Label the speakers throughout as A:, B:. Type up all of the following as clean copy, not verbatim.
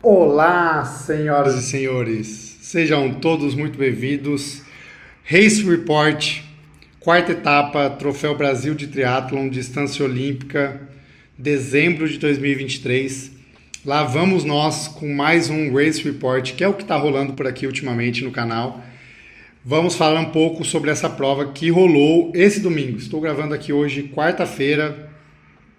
A: Olá, senhoras e senhores, sejam todos muito bem-vindos. Race Report, quarta etapa, Troféu Brasil de Triatlon, Distância Olímpica, dezembro de 2023. Lá vamos nós com mais um Race Report, que é o que está rolando por aqui ultimamente no canal. Vamos falar um pouco sobre essa prova que rolou esse domingo. Estou gravando aqui hoje, quarta-feira,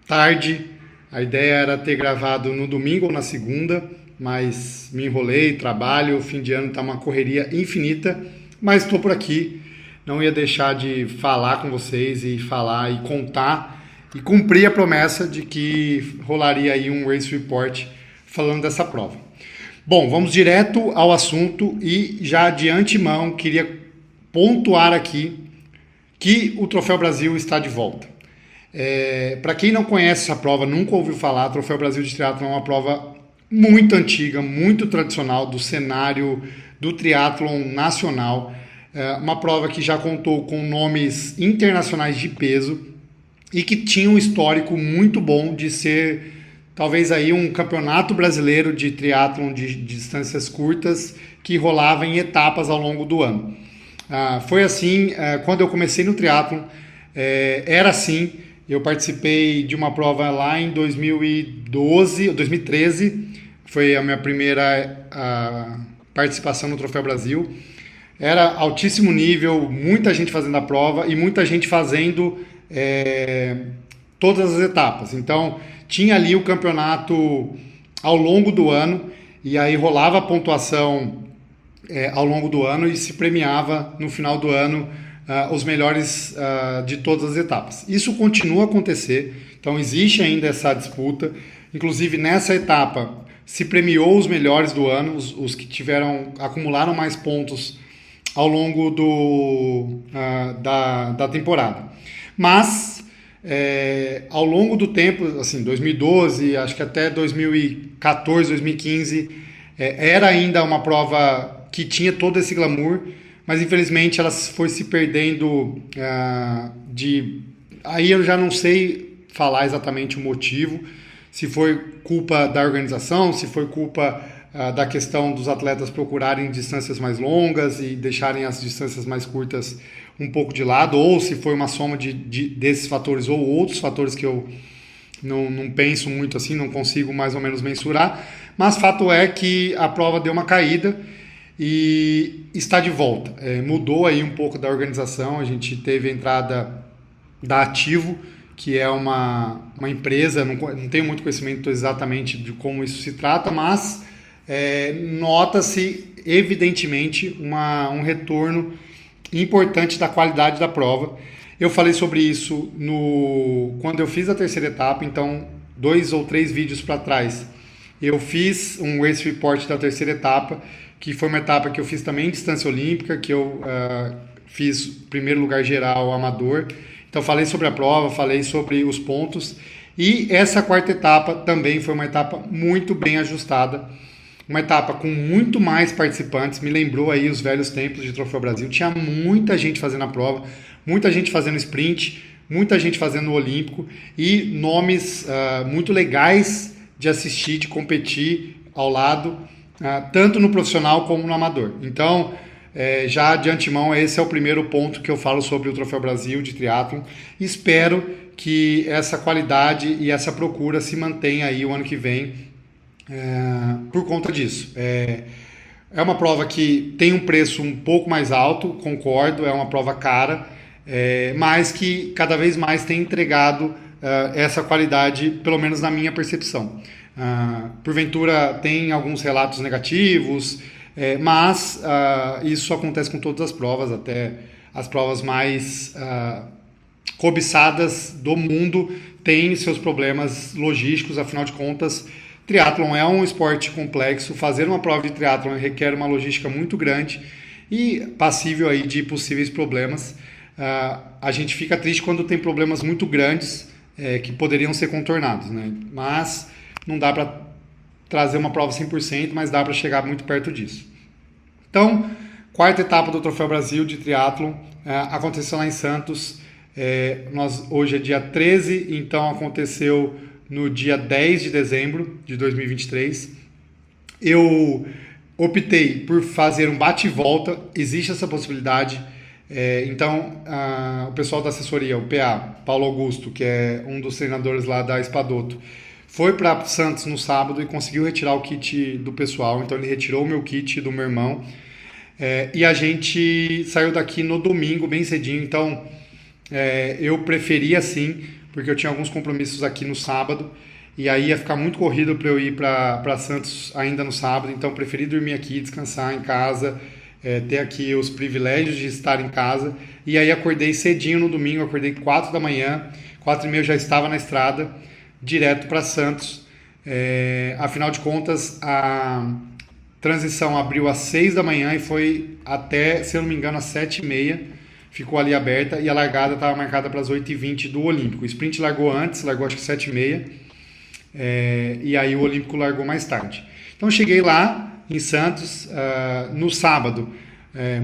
A: tarde. A ideia era ter gravado no domingo ou na segunda, mas me enrolei, trabalho, o fim de ano está uma correria infinita, mas estou por aqui, não ia deixar de falar com vocês e falar e contar e cumprir a promessa de que rolaria aí um Race Report falando dessa prova. Bom, vamos direto ao assunto e já de antemão queria pontuar aqui que o Troféu Brasil está de volta. Para quem não conhece essa prova, nunca ouviu falar, Troféu Brasil de Triatlon é uma prova muito antiga, muito tradicional do cenário do triatlon nacional. Uma prova que já contou com nomes internacionais de peso e que tinha um histórico muito bom de ser talvez aí um campeonato brasileiro de triatlon de distâncias curtas que rolava em etapas ao longo do ano. Foi assim, quando eu comecei no triatlon, era assim. Eu participei de uma prova lá em 2013, foi a minha primeira participação no Troféu Brasil. Era altíssimo nível, muita gente fazendo a prova e muita gente fazendo todas as etapas. Então, tinha ali o campeonato ao longo do ano e aí rolava a pontuação ao longo do ano e se premiava no final do ano os melhores de todas as etapas. Isso continua a acontecer, então existe ainda essa disputa. Inclusive nessa etapa se premiou os melhores do ano, os que acumularam mais pontos ao longo da temporada. Mas ao longo do tempo, assim, 2012, acho que até 2014, 2015, era ainda uma prova que tinha todo esse glamour, mas infelizmente ela foi se perdendo Aí eu já não sei falar exatamente o motivo, se foi culpa da organização, se foi culpa da questão dos atletas procurarem distâncias mais longas e deixarem as distâncias mais curtas um pouco de lado, ou se foi uma soma desses fatores ou outros fatores que eu não penso muito assim, não consigo mais ou menos mensurar, mas fato é que a prova deu uma caída e está de volta. Mudou aí um pouco da organização, a gente teve a entrada da Ativo, que é uma empresa, não tenho muito conhecimento exatamente de como isso se trata, mas nota-se evidentemente um retorno importante da qualidade da prova. Eu falei sobre isso quando eu fiz a terceira etapa, então 2 ou 3 vídeos para trás eu fiz um Race Report da terceira etapa, que foi uma etapa que eu fiz também em distância olímpica, que eu fiz primeiro lugar geral amador. Então falei sobre a prova, falei sobre os pontos. E essa quarta etapa também foi uma etapa muito bem ajustada. Uma etapa com muito mais participantes, me lembrou aí os velhos tempos de Troféu Brasil. Tinha muita gente fazendo a prova, muita gente fazendo sprint, muita gente fazendo o olímpico e nomes muito legais de assistir, de competir ao lado, tanto no profissional como no amador. Então, já de antemão, esse é o primeiro ponto que eu falo sobre o Troféu Brasil de Triatlon. Espero que essa qualidade e essa procura se mantenha aí o ano que vem por conta disso. É uma prova que tem um preço um pouco mais alto, concordo, é uma prova cara, mas que cada vez mais tem entregado essa qualidade, pelo menos na minha percepção. Porventura tem alguns relatos negativos, mas isso acontece com todas as provas, até as provas mais cobiçadas do mundo têm seus problemas logísticos, afinal de contas, triatlon é um esporte complexo, fazer uma prova de triatlon requer uma logística muito grande e passível aí de possíveis problemas. A gente fica triste quando tem problemas muito grandes que poderiam ser contornados, né? Mas não dá para trazer uma prova 100%, mas dá para chegar muito perto disso. Então, quarta etapa do Troféu Brasil de Triatlon aconteceu lá em Santos. Hoje é dia 13, então aconteceu no dia 10 de dezembro de 2023. Eu optei por fazer um bate e volta, existe essa possibilidade. Então, o pessoal da assessoria, o PA, Paulo Augusto, que é um dos treinadores lá da Espadoto, foi para Santos no sábado e conseguiu retirar o kit do pessoal. Então, ele retirou o meu kit do meu irmão. E a gente saiu daqui no domingo, bem cedinho. Então, eu preferi assim, porque eu tinha alguns compromissos aqui no sábado. E aí ia ficar muito corrido para eu ir para Santos ainda no sábado. Então, preferi dormir aqui, descansar em casa, ter aqui os privilégios de estar em casa. E aí acordei cedinho no domingo, acordei 4 da manhã, 4h30 eu já estava na estrada, direto para Santos. Afinal de contas, a transição abriu às 6 da manhã e foi até, se eu não me engano, às 7h30. Ficou ali aberta e a largada estava marcada para as 8h20 do Olímpico. O sprint largou antes, largou acho que 7h30. E aí o Olímpico largou mais tarde. Então cheguei lá em Santos no sábado.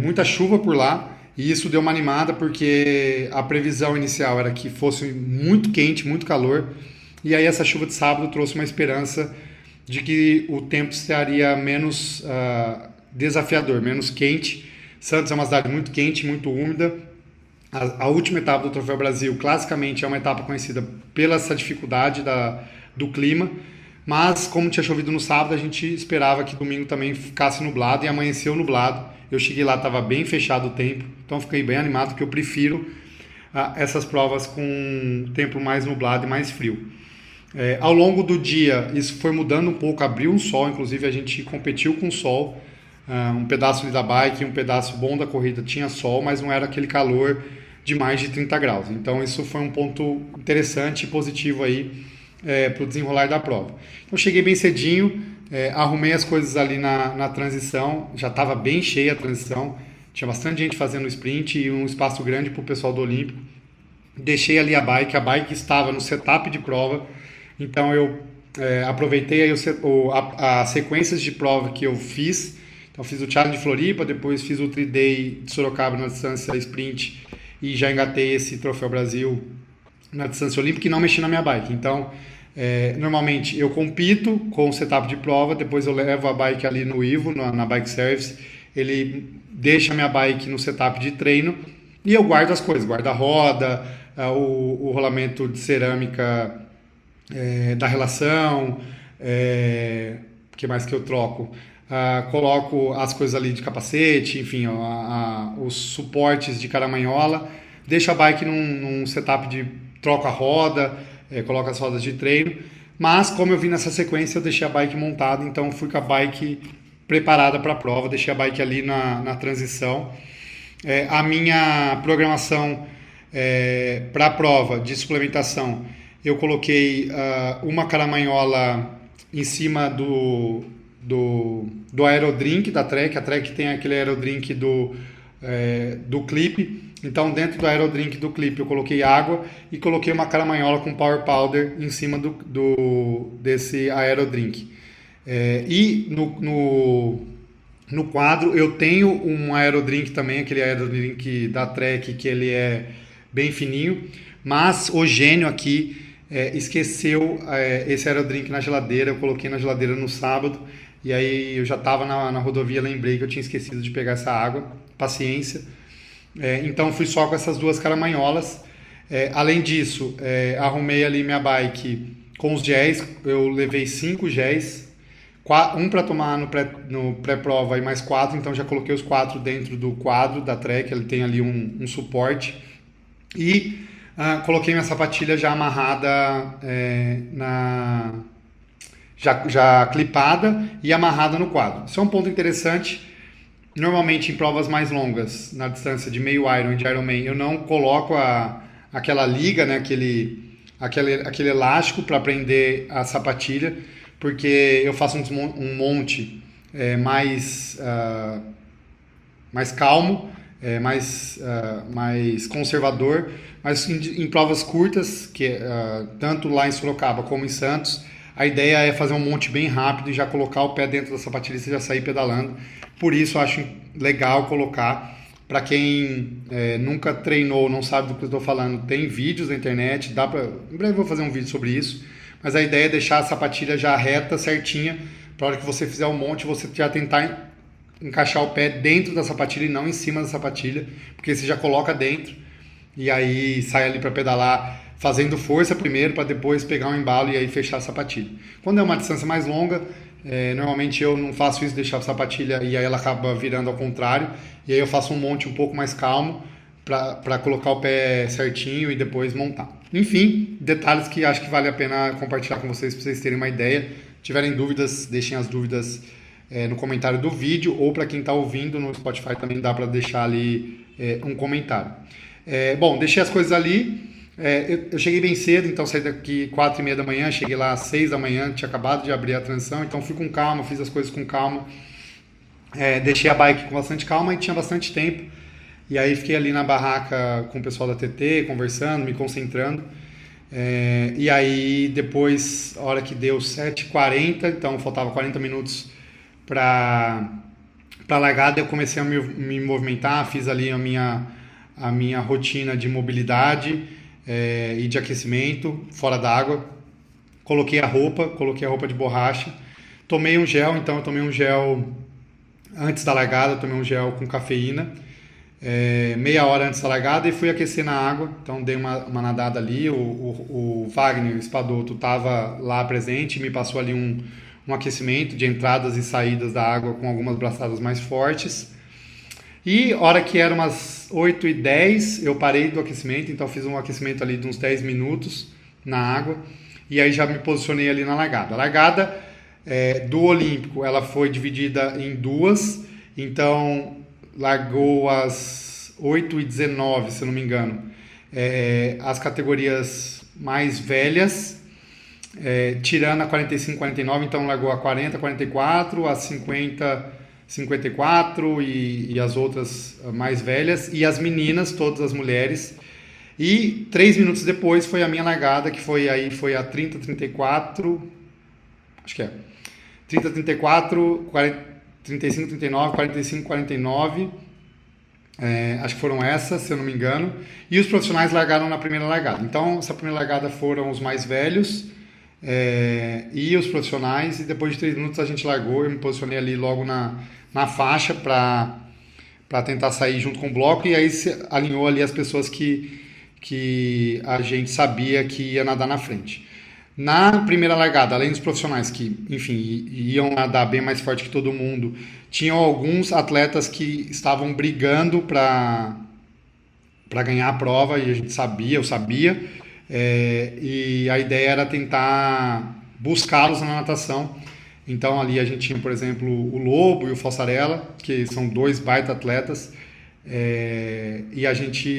A: Muita chuva por lá e isso deu uma animada porque a previsão inicial era que fosse muito quente, muito calor. E aí essa chuva de sábado trouxe uma esperança de que o tempo estaria menos desafiador, menos quente. Santos é uma cidade muito quente, muito úmida. A última etapa do Troféu Brasil, classicamente, é uma etapa conhecida pela essa dificuldade do clima. Mas, como tinha chovido no sábado, a gente esperava que domingo também ficasse nublado e amanheceu nublado. Eu cheguei lá, estava bem fechado o tempo, então fiquei bem animado, porque eu prefiro essas provas com tempo mais nublado e mais frio. Ao longo do dia, isso foi mudando um pouco, abriu um sol, inclusive a gente competiu com sol. Um pedaço ali da bike, um pedaço bom da corrida tinha sol, mas não era aquele calor de mais de 30 graus. Então isso foi um ponto interessante e positivo aí para o desenrolar da prova. Então cheguei bem cedinho, arrumei as coisas ali na transição, já estava bem cheia a transição, tinha bastante gente fazendo sprint e um espaço grande para o pessoal do Olímpico. Deixei ali a bike estava no setup de prova, então eu aproveitei aí as sequências de prova que eu fiz. Então fiz o Challenge de Floripa, depois fiz o 3-Day de Sorocaba na distância sprint e já engatei esse Troféu Brasil na distância olímpica e não mexi na minha bike. Então, normalmente eu compito com o setup de prova, depois eu levo a bike ali no Ivo, na Bike Service, ele deixa a minha bike no setup de treino e eu guardo as coisas, guardo a roda, o rolamento de cerâmica da relação, o que mais que eu troco? Coloco as coisas ali de capacete, enfim, os suportes de caramanhola, deixo a bike num setup de troca a roda, coloco as rodas de treino, mas como eu vim nessa sequência, eu deixei a bike montada, então fui com a bike preparada para a prova, deixei a bike ali na transição. A minha programação para a prova de suplementação, eu coloquei uma caramanhola em cima do aerodrink da Trek. A Trek tem aquele aerodrink do clipe. Então, dentro do aerodrink do clipe, eu coloquei água e coloquei uma caramanhola com power powder em cima desse aerodrink. E no quadro, eu tenho um aerodrink também, aquele aerodrink da Trek, que ele é bem fininho. Mas o gênio aqui esqueceu esse aerodrink na geladeira. Eu coloquei na geladeira no sábado. E aí eu já estava na rodovia, lembrei que eu tinha esquecido de pegar essa água. Paciência. Então fui só com essas duas caramanholas. Além disso, arrumei ali minha bike com os géis. Eu levei 5 géis. Um para tomar no pré-prova e mais 4. Então já coloquei os 4 dentro do quadro da Trek. Ele tem ali um suporte. E coloquei minha sapatilha já amarrada já clipada e amarrada no quadro. Isso é um ponto interessante. Normalmente em provas mais longas, na distância de meio Iron e de Ironman, eu não coloco aquela liga, né, aquele elástico para prender a sapatilha, porque eu faço um monte mais calmo, mais conservador, mas em provas curtas, tanto lá em Sorocaba como em Santos, a ideia é fazer um monte bem rápido e já colocar o pé dentro da sapatilha e já sair pedalando. Por isso eu acho legal colocar. Para quem nunca treinou, não sabe do que eu estou falando, tem vídeos na internet. Em breve eu vou fazer um vídeo sobre isso. Mas a ideia é deixar a sapatilha já reta, certinha, para a hora que você fizer o monte, você já tentar encaixar o pé dentro da sapatilha e não em cima da sapatilha, porque você já coloca dentro e aí sai ali para pedalar fazendo força primeiro para depois pegar um embalo e aí fechar a sapatilha. Quando é uma distância mais longa, normalmente eu não faço isso, deixar a sapatilha e aí ela acaba virando ao contrário, e aí eu faço um monte um pouco mais calmo para colocar o pé certinho e depois montar. Enfim, detalhes que acho que vale a pena compartilhar com vocês para vocês terem uma ideia. Se tiverem dúvidas, deixem as dúvidas no comentário do vídeo, ou para quem está ouvindo no Spotify também dá para deixar ali um comentário. Bom, deixei as coisas ali. Eu cheguei bem cedo, então saí daqui 4h30 da manhã, cheguei lá às 6 da manhã, tinha acabado de abrir a transição, então fui com calma, fiz as coisas com calma, deixei a bike com bastante calma e tinha bastante tempo, e aí fiquei ali na barraca com o pessoal da TT, conversando, me concentrando, e aí depois, a hora que deu 7h40, então faltava 40 minutos para a largada, eu comecei a me movimentar, fiz ali a minha rotina de mobilidade e de aquecimento fora d'água, coloquei a roupa de borracha, tomei um gel, então eu tomei um gel antes da largada, tomei um gel com cafeína, meia hora antes da largada, e fui aquecer na água, então dei uma nadada ali, o Wagner, o Espadoto, estava lá presente, me passou ali um aquecimento de entradas e saídas da água com algumas braçadas mais fortes. E hora que era umas 8h10, eu parei do aquecimento, então fiz um aquecimento ali de uns 10 minutos na água, e aí já me posicionei ali na largada. A largada do Olímpico, ela foi dividida em duas, então largou às 8h19, se eu não me engano, as categorias mais velhas, tirando a 45, 49, então largou a 40, 44, a 50... 54 e as outras mais velhas, e as meninas, todas as mulheres. E 3 minutos depois foi a minha largada, que foi a 30, 34, acho que 30, 34, 40, 35, 39, 45, 49, acho que foram essas, se eu não me engano. E os profissionais largaram na primeira largada. Então, essa primeira largada foram os mais velhos e os profissionais, e depois de 3 minutos a gente largou, eu me posicionei ali logo na faixa para tentar sair junto com o bloco, e aí se alinhou ali as pessoas que a gente sabia que ia nadar na frente. Na primeira largada, além dos profissionais que, enfim, iam nadar bem mais forte que todo mundo, tinham alguns atletas que estavam brigando para ganhar a prova, e a gente sabia, eu sabia, e a ideia era tentar buscá-los na natação. Então ali a gente tinha, por exemplo, o Lobo e o Falsarella, que são 2 baita atletas, e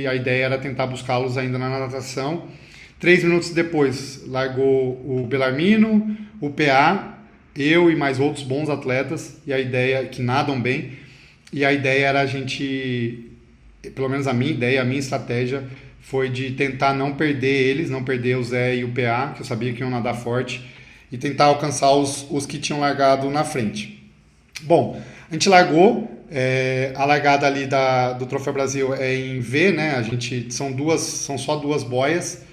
A: a ideia era tentar buscá-los ainda na natação. 3 minutos depois largou o Belarmino, o PA, eu e mais outros bons atletas, e a ideia, que nadam bem, e a ideia era a gente, pelo menos a minha ideia, a minha estratégia foi de tentar não perder eles, não perder o Zé e o PA, que eu sabia que iam nadar forte, e tentar alcançar os que tinham largado na frente. Bom, a gente largou, a largada ali do Troféu Brasil é em V, né? São só 2 boias,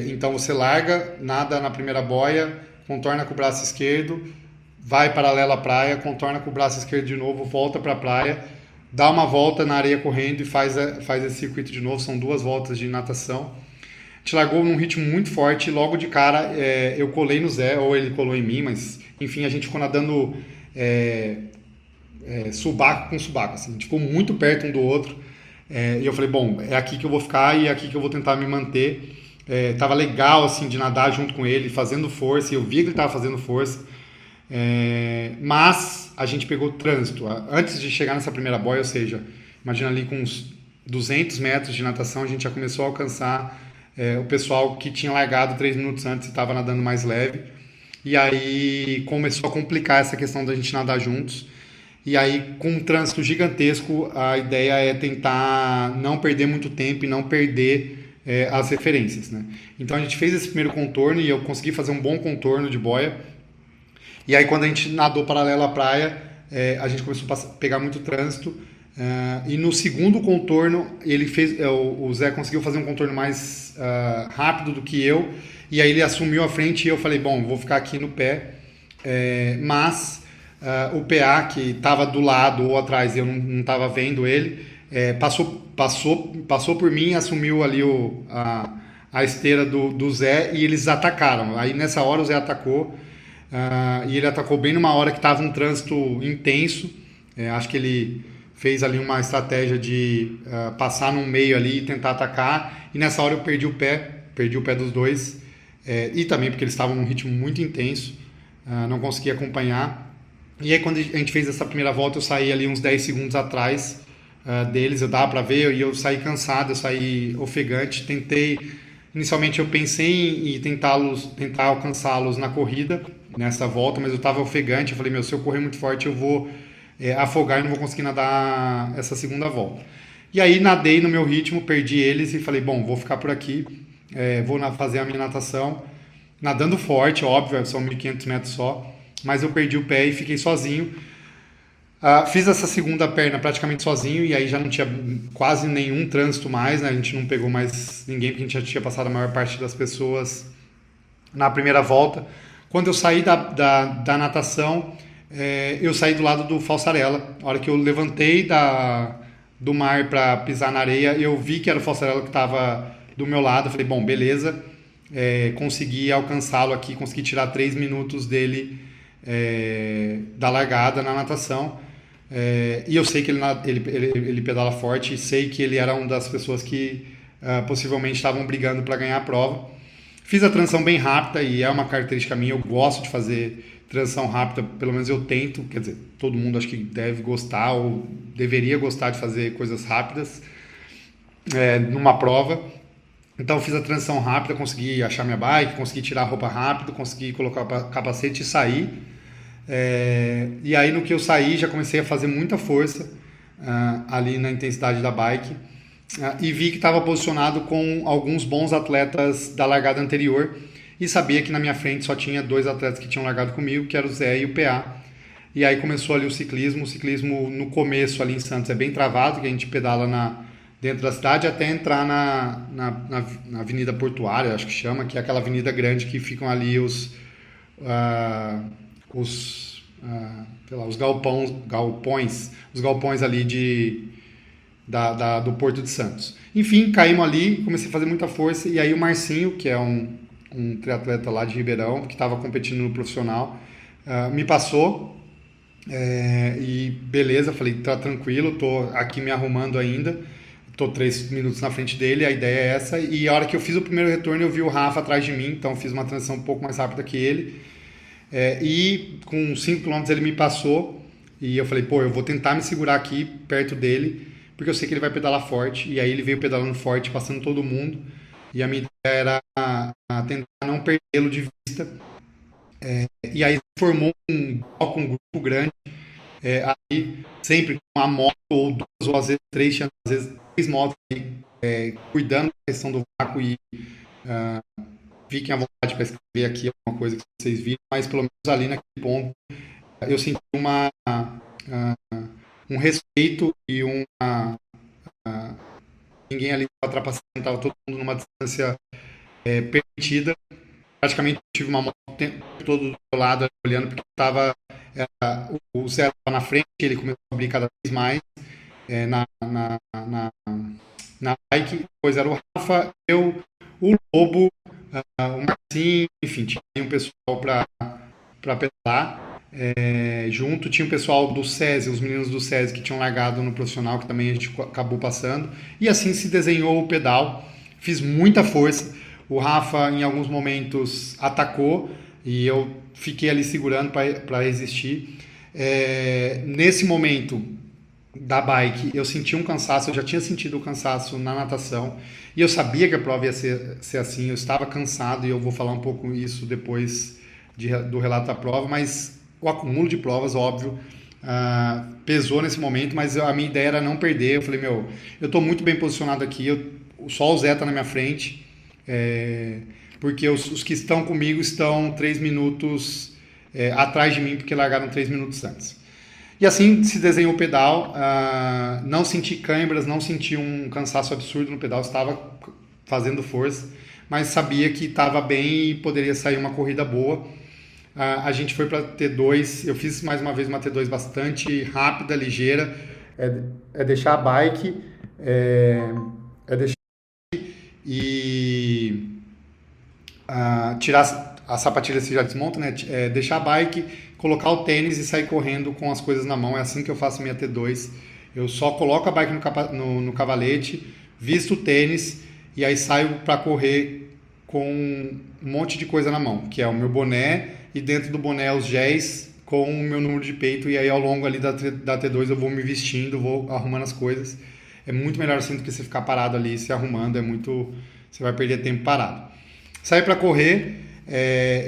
A: então você larga, nada na primeira boia, contorna com o braço esquerdo, vai paralela à praia, contorna com o braço esquerdo de novo, volta para a praia, dá uma volta na areia correndo e faz esse circuito de novo, são 2 voltas de natação. A gente largou num ritmo muito forte, logo de cara eu colei no Zé, ou ele colou em mim, mas enfim, a gente ficou nadando subaco com subaco, assim, a gente ficou muito perto um do outro, e eu falei, bom, é aqui que eu vou ficar e é aqui que eu vou tentar me manter. Tava legal assim, de nadar junto com ele, fazendo força, e eu vi que ele estava fazendo força, mas a gente pegou trânsito, antes de chegar nessa primeira boia, ou seja, imagina ali com uns 200 metros de natação, a gente já começou a alcançar o pessoal que tinha largado 3 minutos antes e estava nadando mais leve, e aí começou a complicar essa questão da gente nadar juntos, e aí com um trânsito gigantesco, a ideia é tentar não perder muito tempo e não perder as referências, né? Então a gente fez esse primeiro contorno e eu consegui fazer um bom contorno de boia, e aí quando a gente nadou paralelo à praia, a gente começou a pegar muito trânsito, e no segundo contorno o Zé conseguiu fazer um contorno mais rápido do que eu, e aí ele assumiu a frente e eu falei, bom, vou ficar aqui no pé mas o PA que estava do lado ou atrás, eu não estava vendo ele, passou por mim, assumiu ali a esteira do Zé e eles atacaram. Aí nessa hora o Zé atacou e ele atacou bem numa hora que estava um trânsito intenso. Acho que ele fez ali uma estratégia de passar no meio ali e tentar atacar. E nessa hora eu perdi o pé dos dois. E também porque eles estavam num ritmo muito intenso, não consegui acompanhar. E aí quando a gente fez essa primeira volta, eu saí ali uns 10 segundos atrás deles, eu dava para ver, e eu saí cansado, eu saí ofegante. Inicialmente eu pensei em tentar alcançá-los na corrida, nessa volta, mas eu estava ofegante, eu falei, meu, se eu correr muito forte eu vou afogar e não vou conseguir nadar essa segunda volta. E aí nadei no meu ritmo, perdi eles e falei, bom, vou ficar por aqui, fazer a minha natação, nadando forte, óbvio, são 1.500 metros só, mas eu perdi o pé e fiquei sozinho. Fiz essa segunda perna praticamente sozinho e aí já não tinha quase nenhum trânsito mais, né? A gente não pegou mais ninguém porque a gente já tinha passado a maior parte das pessoas na primeira volta. Quando eu saí da natação, eu saí do lado do Falsarella. A hora que eu levantei do mar para pisar na areia, eu vi que era o Falsarella que estava do meu lado. Eu falei, bom, beleza, consegui alcançá-lo aqui, consegui tirar 3 minutos dele da largada na natação. E eu sei que ele pedala forte e sei que ele era uma das pessoas que possivelmente estavam brigando para ganhar a prova. Fiz a transição bem rápida e é uma característica minha, eu gosto de fazer transição rápida, pelo menos eu tento, quer dizer, todo mundo acho que deve gostar ou deveria gostar de fazer coisas rápidas numa prova. Então eu fiz a transição rápida, consegui achar minha bike, consegui tirar a roupa rápido, consegui colocar o capacete e sair. E aí no que eu saí já comecei a fazer muita força ali na intensidade da bike e vi que estava posicionado com alguns bons atletas da largada anterior e sabia que na minha frente só tinha 2 atletas que tinham largado comigo, que era o Zé e o PA. E aí começou ali o ciclismo no começo ali em Santos é bem travado, que a gente pedala dentro da cidade até entrar na Avenida Portuária, acho que chama, que é aquela avenida grande que ficam ali os galpões ali do Porto de Santos. Enfim, caímos ali, comecei a fazer muita força, e aí o Marcinho, que é um triatleta lá de Ribeirão, que estava competindo no profissional, me passou, e beleza, falei, tá tranquilo, tô aqui me arrumando ainda, tô 3 minutos na frente dele, a ideia é essa, e a hora que eu fiz o primeiro retorno, eu vi o Rafa atrás de mim, então fiz uma transição um pouco mais rápida que ele, e com 5 km ele me passou e eu falei, pô, eu vou tentar me segurar aqui perto dele, porque eu sei que ele vai pedalar forte. E aí ele veio pedalando forte, passando todo mundo. E a minha ideia era tentar não perdê-lo de vista. E aí formou um grupo grande, aí sempre com uma moto ou 2, ou às vezes 3, tinha às vezes 3 motos aí, cuidando da questão do vácuo e fiquem à vontade para escrever aqui alguma coisa que vocês viram, mas pelo menos ali naquele ponto eu senti um respeito e ninguém ali estava ultrapassando, estava todo mundo numa distância permitida. Praticamente eu tive uma moto o tempo todo do meu lado olhando, porque o Zé estava na frente, ele começou a abrir cada vez mais na bike, depois era o Rafa, eu, o Lobo, o Marcinho, enfim, tinha um pessoal para pedalar junto. Tinha o pessoal do SESI, os meninos do SESI que tinham largado no profissional, que também a gente acabou passando. E assim se desenhou o pedal. Fiz muita força. O Rafa, em alguns momentos, atacou e eu fiquei ali segurando para resistir. Nesse momento da bike, eu senti um cansaço, eu já tinha sentido o cansaço na natação e eu sabia que a prova ia ser assim, eu estava cansado e eu vou falar um pouco isso depois do relato da prova, mas o acúmulo de provas, óbvio, pesou nesse momento, mas a minha ideia era não perder. Eu falei, meu, eu estou muito bem posicionado aqui, só o Zé está na minha frente, porque os que estão comigo estão 3 minutos atrás de mim, porque largaram 3 minutos antes. E assim se desenhou o pedal, não senti câimbras, não senti um cansaço absurdo no pedal, estava fazendo força, mas sabia que estava bem e poderia sair uma corrida boa. A gente foi para T2, eu fiz mais uma vez uma T2 bastante rápida, ligeira, é deixar a bike, é deixar e tirar a sapatilha, se já desmonta, né? Deixar a bike, colocar o tênis e sair correndo com as coisas na mão. É assim que eu faço minha T2. Eu só coloco a bike no cavalete, visto o tênis e aí saio para correr com um monte de coisa na mão, que é o meu boné e dentro do boné os géis com o meu número de peito, e aí ao longo ali da T2 eu vou me vestindo, vou arrumando as coisas. É muito melhor assim do que você ficar parado ali se arrumando, você vai perder tempo parado. Saí para correr,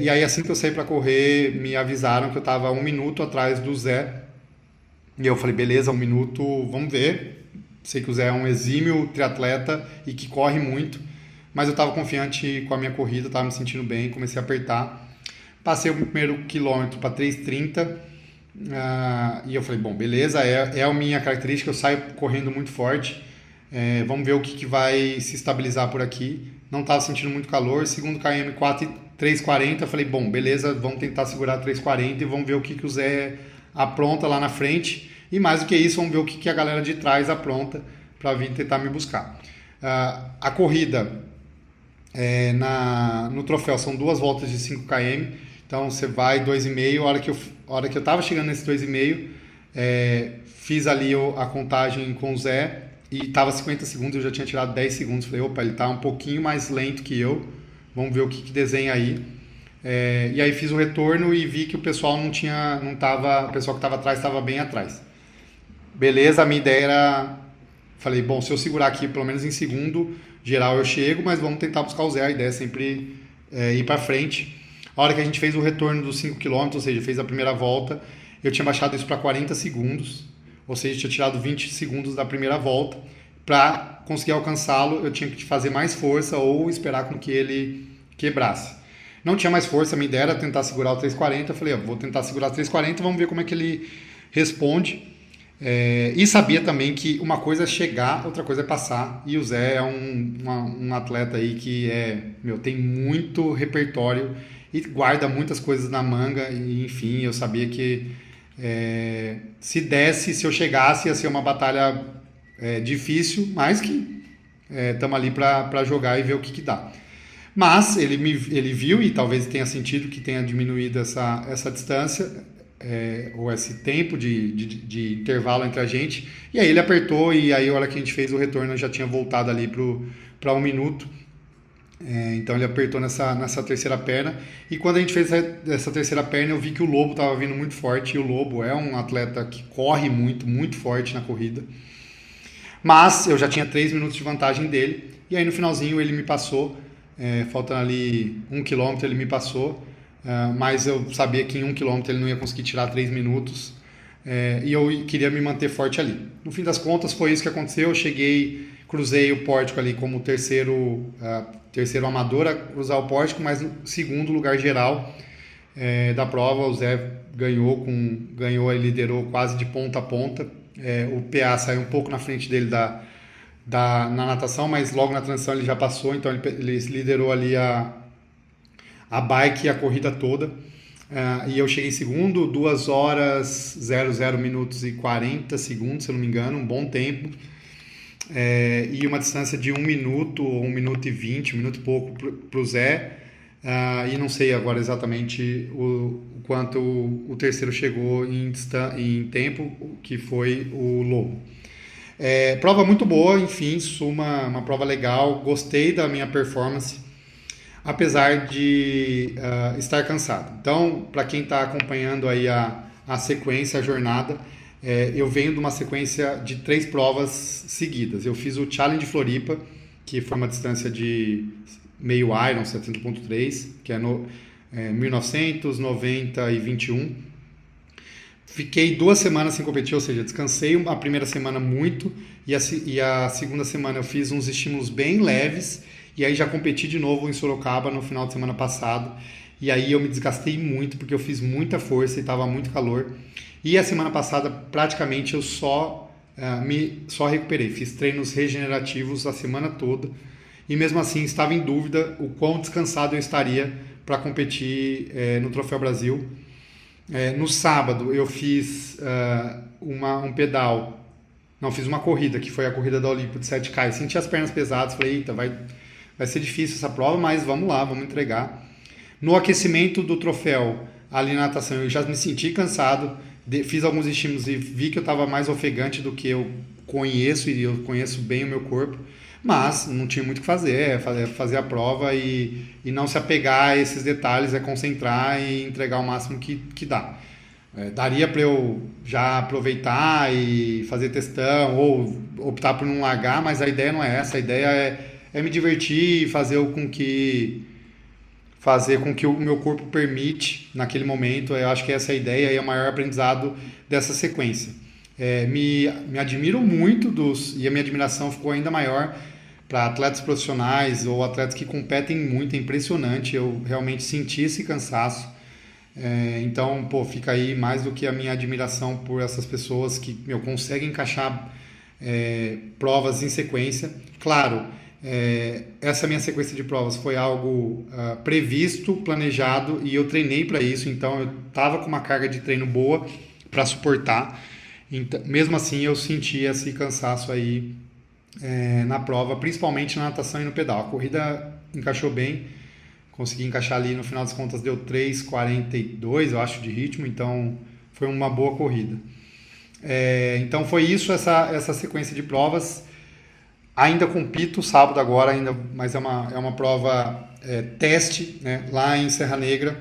A: e aí assim que eu saí para correr, me avisaram que eu estava 1 minuto atrás do Zé. E eu falei, beleza, 1 minuto, vamos ver. Sei que o Zé é um exímio triatleta e que corre muito, mas eu estava confiante com a minha corrida, estava me sentindo bem, comecei a apertar. Passei o primeiro quilômetro para 3:30, e eu falei, bom, beleza, é a minha característica, eu saio correndo muito forte, vamos ver o que vai se estabilizar por aqui. Não estava sentindo muito calor, segundo km 3:40, falei, bom, beleza, vamos tentar segurar 3:40 e vamos ver o que o Zé apronta lá na frente, e mais do que isso, vamos ver o que a galera de trás apronta para vir tentar me buscar. A corrida no troféu são 2 voltas de 5 km, então você vai 2,5, a hora que eu estava chegando nesse 2,5, fiz ali a contagem com o Zé e estava 50 segundos, eu já tinha tirado 10 segundos, falei, opa, ele está um pouquinho mais lento que eu, vamos ver o que desenha aí. E aí fiz o retorno e vi que o pessoal o pessoal que estava atrás estava bem atrás. Beleza, a minha ideia era, falei, bom, se eu segurar aqui pelo menos em segundo, geral eu chego, mas vamos tentar buscar o Zé, a ideia é sempre ir para frente. A hora que a gente fez o retorno dos 5 km, ou seja, fez a primeira volta, eu tinha baixado isso para 40 segundos, ou seja, tinha tirado 20 segundos da primeira volta. Para conseguir alcançá-lo, eu tinha que fazer mais força ou esperar com que ele quebrasse. Não tinha mais força, a minha ideia era tentar segurar o 3:40. Eu falei, vou tentar segurar o 3:40, vamos ver como é que ele responde. E sabia também que uma coisa é chegar, outra coisa é passar. E o Zé é um atleta aí que tem muito repertório e guarda muitas coisas na manga. E, enfim, eu sabia que se eu chegasse, ia ser uma batalha difícil, mas que estamos ali para jogar e ver o que dá. Mas ele viu e talvez tenha sentido que tenha diminuído essa distância, ou esse tempo de intervalo entre a gente. E aí ele apertou e aí a hora que a gente fez o retorno eu já tinha voltado ali para 1 minuto. Então ele apertou nessa terceira perna. E quando a gente fez essa terceira perna eu vi que o Lobo estava vindo muito forte. E o Lobo é um atleta que corre muito, muito forte na corrida. Mas eu já tinha 3 minutos de vantagem dele. E aí no finalzinho ele me passou. Faltando ali 1 km ele me passou, mas eu sabia que em 1 km ele não ia conseguir tirar 3 minutos, e eu queria me manter forte ali. No fim das contas foi isso que aconteceu. Eu cruzei o pórtico ali como terceiro amador a cruzar o pórtico, mas no segundo lugar geral da prova. O Zé ganhou e liderou quase de ponta a ponta. O PA saiu um pouco na frente dele na natação, mas logo na transição ele já passou, então ele liderou ali a bike e a corrida toda. E eu cheguei em segundo, 2 horas 00 minutos e 40 segundos, se eu não me engano, um bom tempo. E uma distância de 1 minuto, 1 minuto e 20, 1 minuto e pouco para o Zé. E não sei agora exatamente o quanto o terceiro chegou em tempo, que foi o Lobo. Prova muito boa, enfim, uma prova legal, gostei da minha performance, apesar de estar cansado. Então, para quem está acompanhando aí a sequência, a jornada, eu venho de uma sequência de 3 provas seguidas. Eu fiz o Challenge Floripa, que foi uma distância de meio Iron, 70.3, que é no 1900, 90 e 21. Fiquei 2 semanas sem competir, ou seja, descansei a primeira semana muito e a segunda semana eu fiz uns estímulos bem leves e aí já competi de novo em Sorocaba no final de semana passado. E aí eu me desgastei muito porque eu fiz muita força e estava muito calor. E a semana passada praticamente eu só recuperei, fiz treinos regenerativos a semana toda e mesmo assim estava em dúvida o quão descansado eu estaria para competir no Troféu Brasil. No sábado eu fiz um pedal, não, fiz uma corrida, que foi a corrida da Olimpo de 7K. Eu senti as pernas pesadas, falei, eita, vai ser difícil essa prova, mas vamos lá, vamos entregar. No aquecimento do troféu, ali na natação, eu já me senti cansado, fiz alguns estímulos e vi que eu estava mais ofegante do que eu conheço, e eu conheço bem o meu corpo, mas não tinha muito o que fazer, fazer a prova e não se apegar a esses detalhes, concentrar e entregar o máximo que dá. Daria para eu já aproveitar e fazer testão ou optar por não largar, mas a ideia não é essa, a ideia é me divertir e fazer com que o meu corpo permite naquele momento. Eu acho que essa é a ideia e é o maior aprendizado dessa sequência. Me admiro muito e a minha admiração ficou ainda maior para atletas profissionais ou atletas que competem muito, é impressionante, eu realmente senti esse cansaço. Então, fica aí mais do que a minha admiração por essas pessoas que conseguem encaixar provas em sequência. Claro, essa minha sequência de provas foi algo previsto, planejado, e eu treinei para isso, então eu estava com uma carga de treino boa para suportar. Então, mesmo assim, eu senti esse cansaço aí na prova, principalmente na natação e no pedal. A corrida encaixou bem, consegui encaixar ali, no final das contas deu 3,42, eu acho, de ritmo, então foi uma boa corrida. Então foi isso, essa sequência de provas. Ainda compito sábado agora, mas é uma prova teste, né? Lá em Serra Negra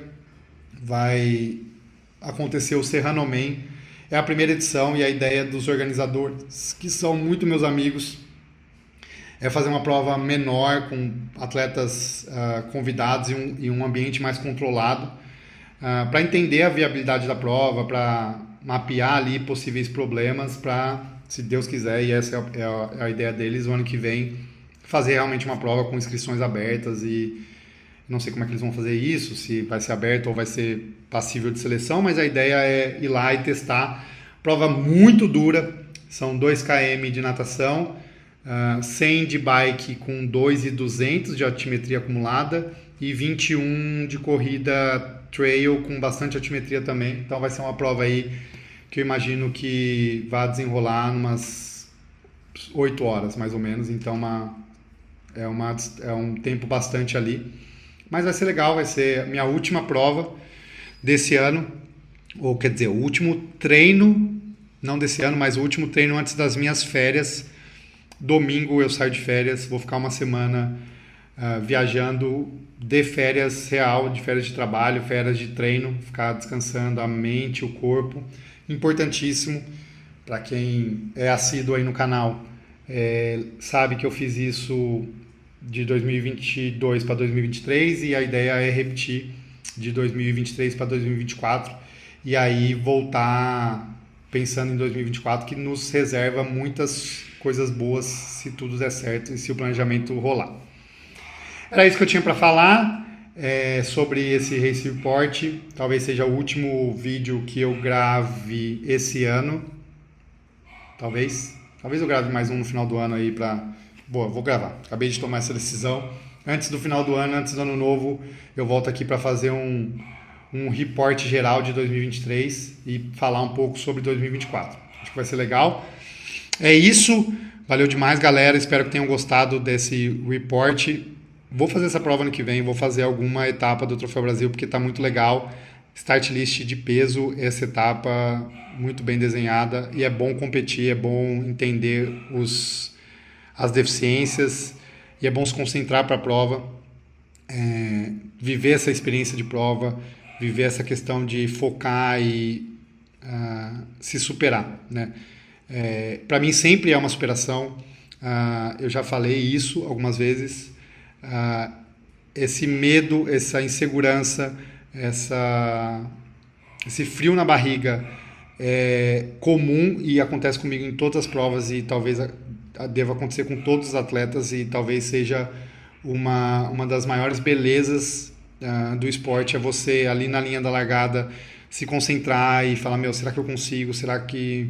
A: vai acontecer o Serranoman. É a primeira edição e a ideia dos organizadores, que são muito meus amigos, é fazer uma prova menor, com atletas convidados e um ambiente mais controlado, para entender a viabilidade da prova, para mapear ali possíveis problemas, para, se Deus quiser, e essa é a ideia deles, o ano que vem, fazer realmente uma prova com inscrições abertas. E não sei como é que eles vão fazer isso, se vai ser aberto ou vai ser passível de seleção, mas a ideia é ir lá e testar. Prova muito dura, são 2 km de natação, 100 de bike com 2.200 de altimetria acumulada e 21 de corrida trail com bastante altimetria também. Então vai ser uma prova aí que eu imagino que vai desenrolar umas 8 horas mais ou menos, então é um tempo bastante ali. Mas vai ser legal, vai ser a minha última prova desse ano, ou quer dizer, o último treino, não desse ano, mas o último treino antes das minhas férias. Domingo eu saio de férias, vou ficar uma semana viajando de férias real, de férias de trabalho, férias de treino, ficar descansando a mente, o corpo. Importantíssimo, para quem é assíduo aí no canal, sabe que eu fiz isso de 2022 para 2023 e a ideia é repetir de 2023 para 2024 e aí voltar pensando em 2024, que nos reserva muitas coisas boas se tudo der certo e se o planejamento rolar. Era isso que eu tinha para falar sobre esse Race Report. Talvez seja o último vídeo que eu grave esse ano. Talvez eu grave mais um no final do ano aí para... Boa, vou gravar. Acabei de tomar essa decisão. Antes do final do ano, antes do ano novo, eu volto aqui para fazer um report geral de 2023 e falar um pouco sobre 2024. Acho que vai ser legal. É isso. Valeu demais, galera. Espero que tenham gostado desse report. Vou fazer essa prova ano que vem. Vou fazer alguma etapa do Troféu Brasil, porque está muito legal. Start list de peso, essa etapa muito bem desenhada. E é bom competir, é bom entender as deficiências. E é bom se concentrar para a prova. Viver essa experiência de prova. Viver essa questão de focar e se superar, né? Para mim sempre é uma superação. Eu já falei isso algumas vezes. Esse medo, essa insegurança, esse frio na barriga é comum e acontece comigo em todas as provas e talvez deva acontecer com todos os atletas e talvez seja uma das maiores belezas do esporte, é você ali na linha da largada se concentrar e falar, será que eu consigo? Será que...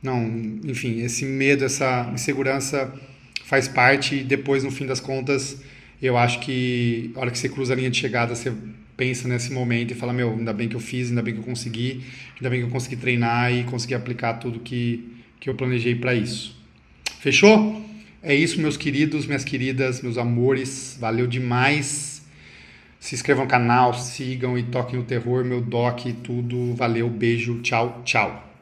A: Não, enfim, esse medo, essa insegurança faz parte e depois, no fim das contas, eu acho que a hora que você cruza a linha de chegada, você pensa nesse momento e fala, meu, ainda bem que eu fiz, ainda bem que eu consegui, ainda bem que eu consegui treinar e consegui aplicar tudo que eu planejei para isso. Fechou? É isso, meus queridos, minhas queridas, meus amores. Valeu demais. Se inscrevam no canal, sigam e toquem o terror, meu doc e tudo. Valeu, beijo, tchau, tchau.